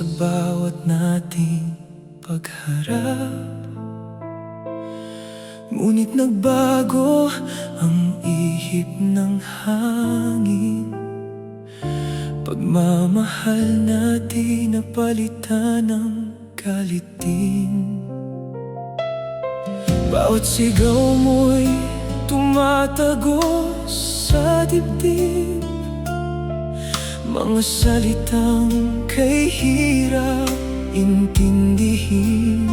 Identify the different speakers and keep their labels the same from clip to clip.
Speaker 1: sa bawat nating pagharap. Ngunit nagbago ang ihip ng hangin. Pagmamahal natin napalitan ng galitin. Bawat sigaw mo'y tumatagos sa dibdib. Mga salitang kay hirap intindihin.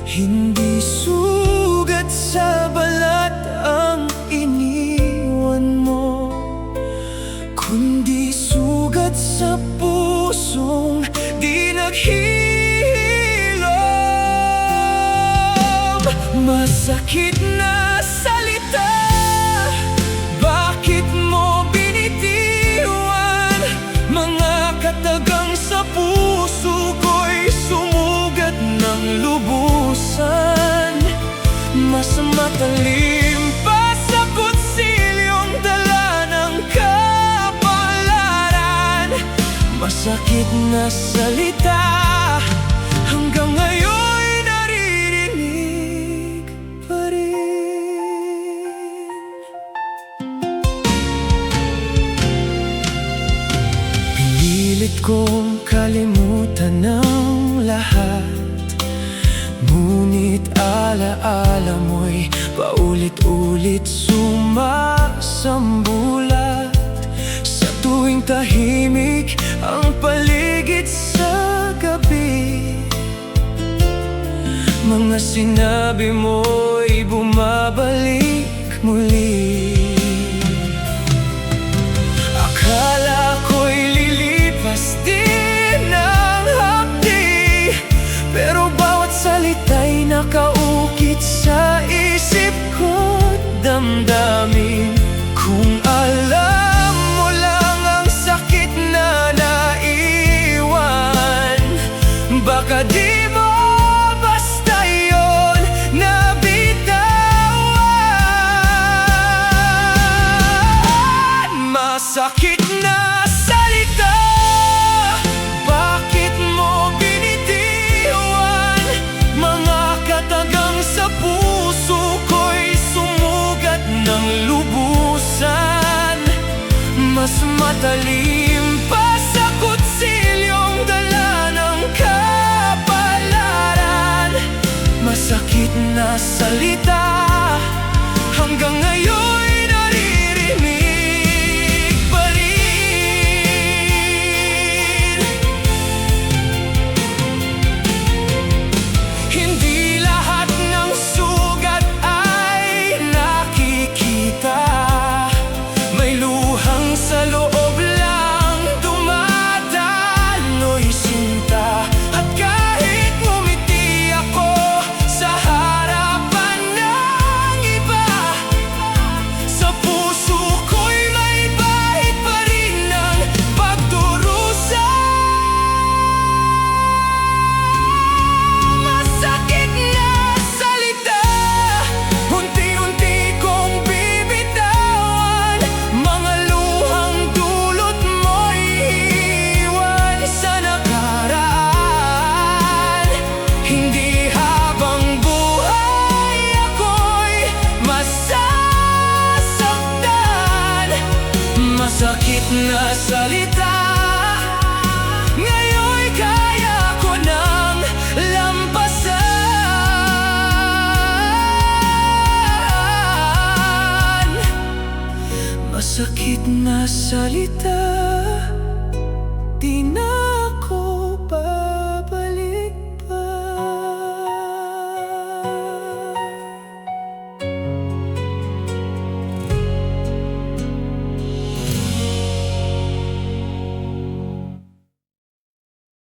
Speaker 1: Hindi sugat sa balat ang iniwan mo, kundi sugat sa pusong di naghihilom. Masakit na salita, bakit mo binitiwan? Mga katagang sa puso ko'y sumugat ng lubusan. Mas matalim pa sa kutsilyong dala ng kapalaran. Masakit na salita, hanggang ngayon naririnig pa rin. Pinilit kong kalimutan ang lahat, ngunit alaala mo'y paulit-ulit sumasambulat. Sa tuwing tahimik ang paligid sa gabi, mga sinabi mo'y bumabalik muli. Akala ko'y lilipas din ang hapdi, pero bawat salita'y nakaukit sa isip ko't damdamin. Kung alam mo lang ang sakit na naiwan, baka di mo basta yun nabitawan. Masakit na salita, bakit mo binitiwan? Mga katagang sa puso ko'y sumugat ng lubusan. Mas matalim pa sa kutsilyong dala ng kapalaran. Masakit na salita, hanggang ngayon naririnig pa rin. Hindi lahat ng sugat ay nakikita. May luhang sa loob lang dumadaloy sinta. At kahit ngumiti ako sa harapan ng iba, sa puso ko'y may bahid pa rin ng pagdurusa. Masakit na salita, unti-unti kong bibitawan. Mga luhang dulot mo'y iwan sa nakaraan. Hindi habang buhay ako'y masasaktan. Masakit na salita, ngayon'y kaya ko nang lampasan. Masakit na salita.